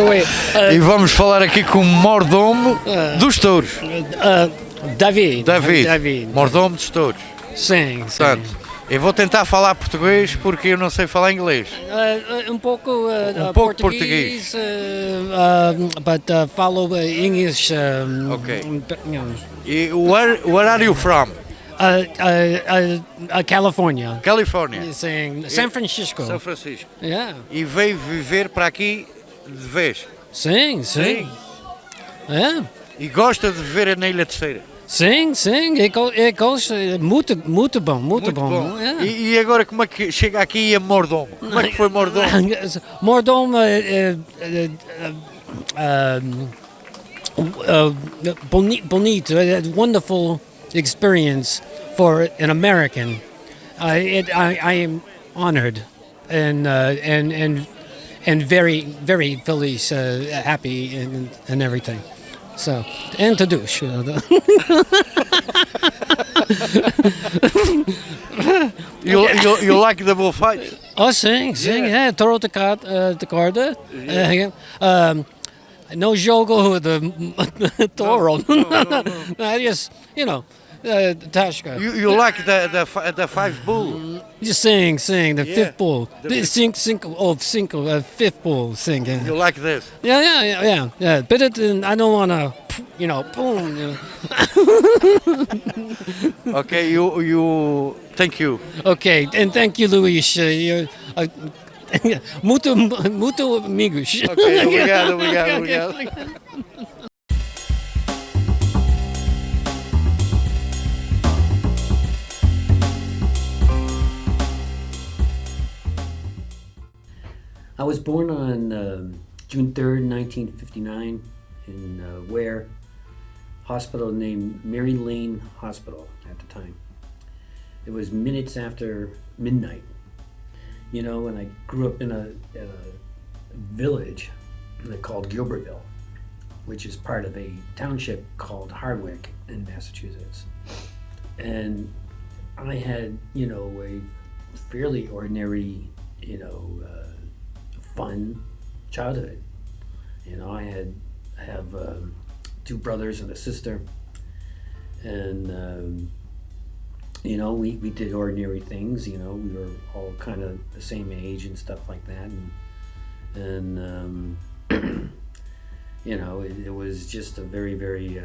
Wait. E vamos falar aqui com o mordomo dos touros. David. Mordomo dos touros. Sim. Portanto, eu vou tentar falar português porque eu não sei falar inglês. Um pouco pouco português, but follow English. Okay. You know, E where are you from? California. California. Saying San Francisco. São Francisco. Yeah. E veio viver para aqui de vez. Sim. Yeah. E gosta de viver na Ilha Terceira. Sim. Eu gosto muito bom. Yeah. E agora como é que chega aqui e é mordomo? Como é que foi mordomo? Mordomo bonito, wonderful experience for an American. I am honored and very feliz, happy and everything. So, and to do. You like the bullfight? Oh, sim, yeah. Toro de corda. No jogo de toro. No. I just, Tashka. You like the five bull? You sing, the fifth bull. Fifth bull, sing. Yeah. You like this? Yeah. But I don't want to, boom. Okay, you. Thank you. Okay, and thank you, Luis. You're muito amigos. Okay, obrigado. I was born on June 3rd, 1959 in Ware hospital named Mary Lane Hospital at the time. It was minutes after midnight, and I grew up in a village called Gilbertville, which is part of a township called Hardwick in Massachusetts. And I had, a fairly ordinary, fun childhood. I have two brothers and a sister, and we did ordinary things. We were all kind of the same age and stuff like that, and it was just a very, very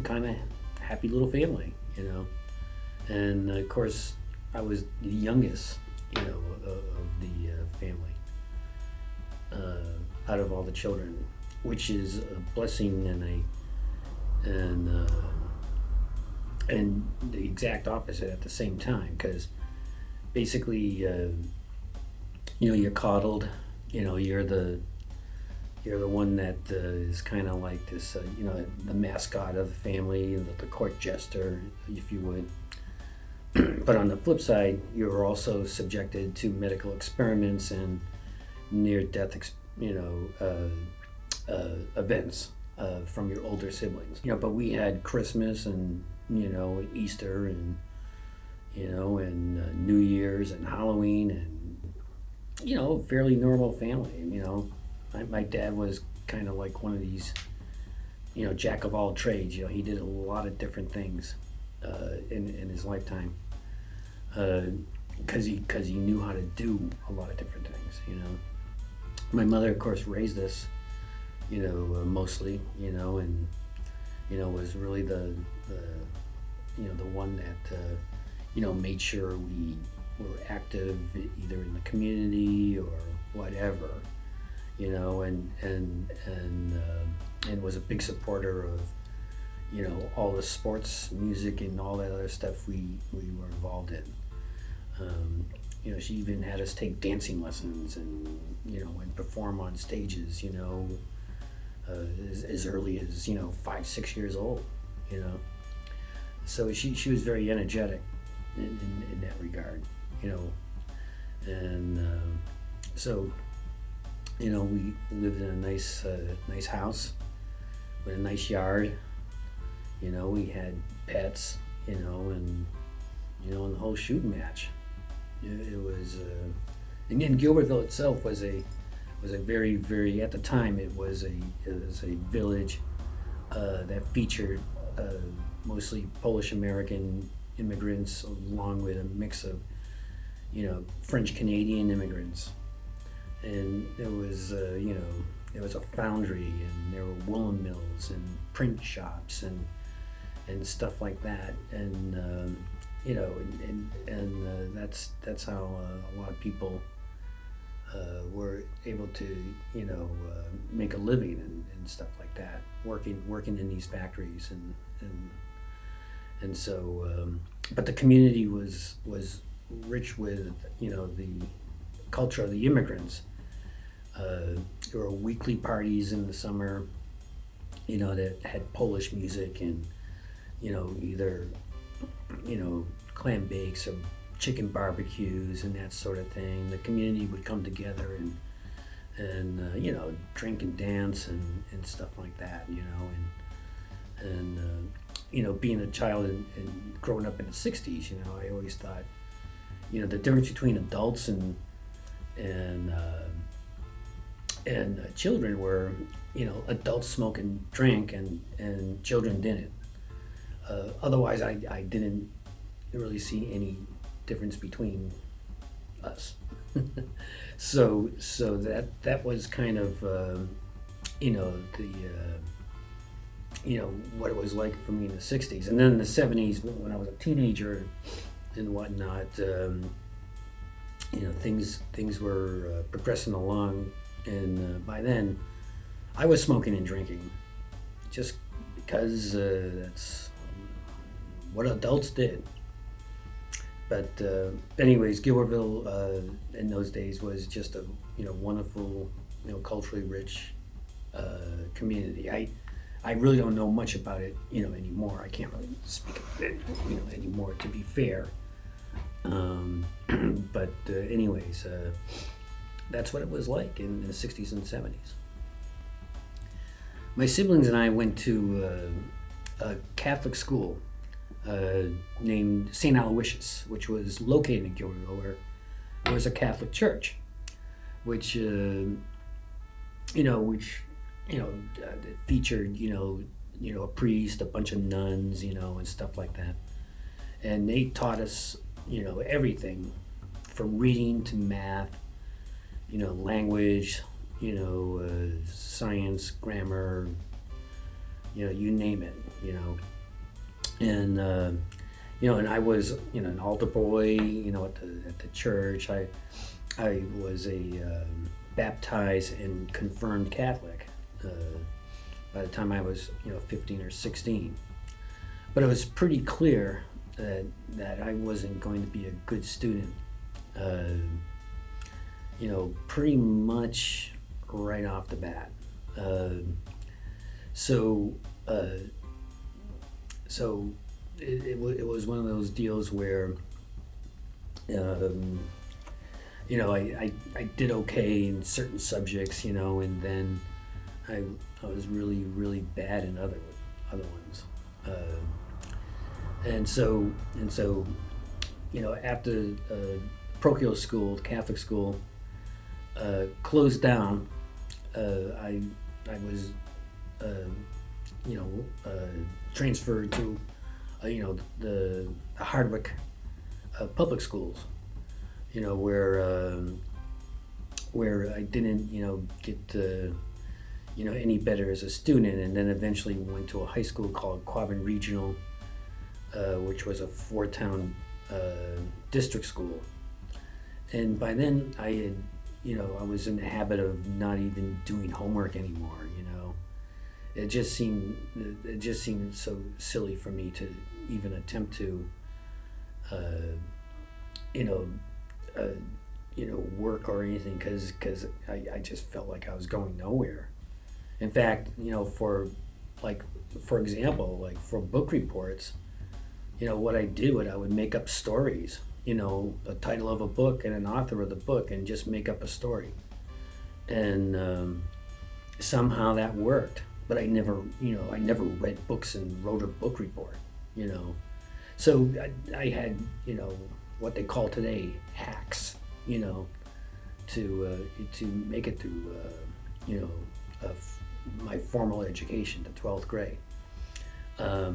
kind of happy little family. And of course I was the youngest of the family out of all the children, which is a blessing and the exact opposite at the same time, because basically you're coddled, you're the one that is kind of like this the mascot of the family, the court jester, if you would. But on the flip side, you're also subjected to medical experiments and near-death events from your older siblings. But we had Christmas and Easter and and New Year's and Halloween, and fairly normal family. My dad was kind of like one of these jack of all trades. He did a lot of different things in his lifetime, because he knew how to do a lot of different things. My mother, of course, raised us mostly, and was really the one that made sure we were active either in the community or whatever, and was a big supporter of all the sports, music, and all that other stuff we were involved in. She even had us take dancing lessons and and perform on stages as early as 5-6 years old. So she was very energetic in that regard, and so we lived in a nice house with a nice yard. We had pets, and the whole shooting match. It Again, Gilbertville itself was a very, very, at the time it was a village that featured mostly Polish American immigrants, along with a mix of French Canadian immigrants. And there was a foundry, and there were woolen mills and print shops and stuff like that. And that's how a lot of people were able to make a living and stuff like that, working in these factories. And so but the community was rich with the culture of the immigrants. There were weekly parties in the summer, that had Polish music and either clam bakes or chicken barbecues and that sort of thing. The community would come together and drink and dance and stuff like that. And being a child and growing up in the '60s, I always thought, the difference between adults and children were, adults smoke and drink and children didn't. Otherwise, I didn't really see any difference between us. so that was kind of what it was like for me in the '60s. And then in the '70s, when I was a teenager and whatnot, things were progressing along, and by then I was smoking and drinking just because that's what adults did. But anyways, Gilbertville in those days was just a wonderful, culturally rich community. I really don't know much about it, anymore. I can't really speak of it, anymore, to be fair. But anyways, that's what it was like in the '60s and '70s. My siblings and I went to a Catholic school named St. Aloysius, which was located in Gilbertville, where there was a Catholic church, which featured a priest, a bunch of nuns, and stuff like that. And they taught us everything from reading to math, language, science, grammar, you name it, and and I was an altar boy, at the church. I was a baptized and confirmed Catholic by the time I was 15 or 16. But it was pretty clear that I wasn't going to be a good student, pretty much right off the bat. So it was one of those deals where I did okay in certain subjects, and then I was really, really bad in other ones. And so after parochial school, Catholic school, closed down, I was transferred to the Hardwick public schools, where I didn't get any better as a student, and then eventually went to a high school called Quabbin Regional, which was a 4-town district school. And by then I had I was in the habit of not even doing homework anymore. It just seemed so silly for me to even attempt to work or anything, because I just felt like I was going nowhere. In fact, for example, like for book reports, what I did, I would make up stories, the title of a book and an author of the book, and just make up a story. And somehow that worked, but I never read books and wrote a book report, So I had, what they call today hacks, to make it through you know my formal education to 12th grade. I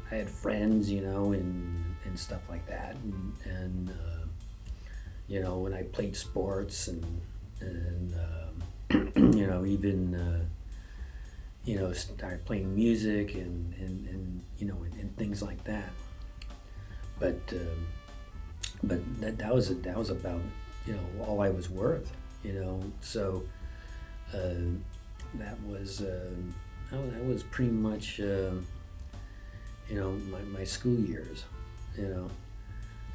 had friends, and stuff like that, and when I played sports and even started playing music and things like that. But that was about all I was worth, So that was pretty much my school years.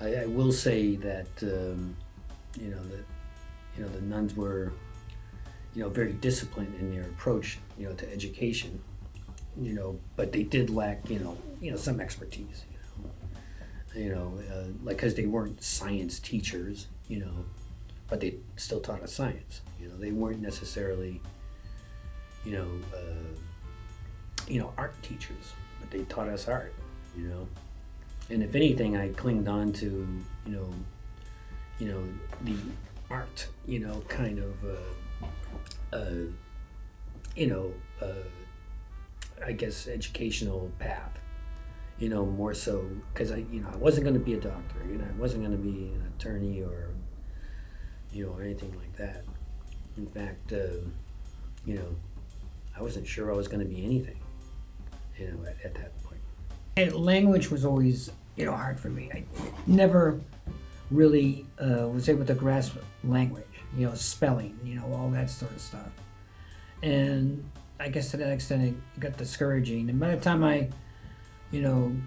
I will say that the nuns were very disciplined in their approach to education, but they did lack some expertise, like, because they weren't science teachers, but they still taught us science. They weren't necessarily art teachers, but they taught us art, and if anything, I clinged on to the art kind of I guess educational path, more so because I wasn't going to be a doctor, I wasn't going to be an attorney or anything like that. In fact, I wasn't sure I was going to be anything, at that point. And language was always, hard for me. I never really was able to grasp language, spelling, all that sort of stuff. And I guess to that extent it got discouraging. And by the time I,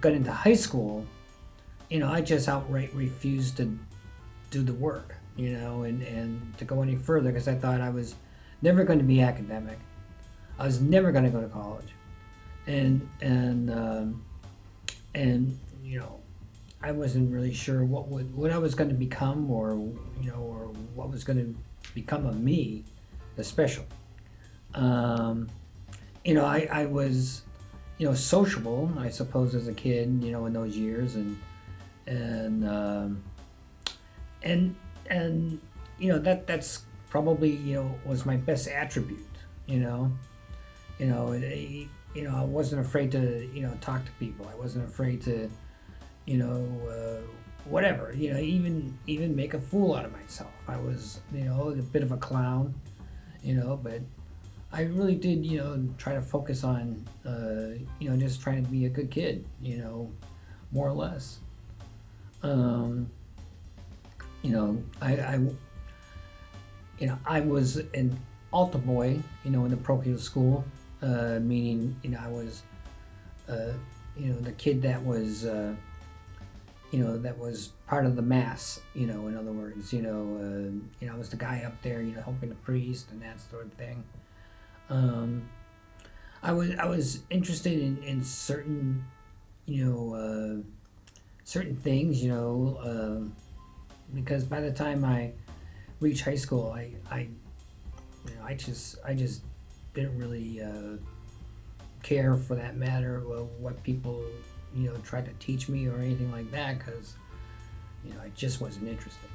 got into high school, I just outright refused to do the work, and to go any further because I thought I was never going to be academic. I was never going to go to college. And I wasn't really sure what I was going to become, or or what was going to become of me, especially. I was sociable, I suppose, as a kid, in those years, and that's probably was my best attribute. I wasn't afraid to talk to people. I wasn't afraid to whatever, even make a fool out of myself. I was a bit of a clown, but I really did try to focus on just trying to be a good kid, more or less. I was an altar boy, in the parochial school, meaning I was the kid that was that was part of the mass, in other words, I was the guy up there, helping the priest and that sort of thing. I was interested in certain certain things, because by the time I reached high school, I just didn't really care, for that matter, what people tried to teach me or anything like that, because I just wasn't interested.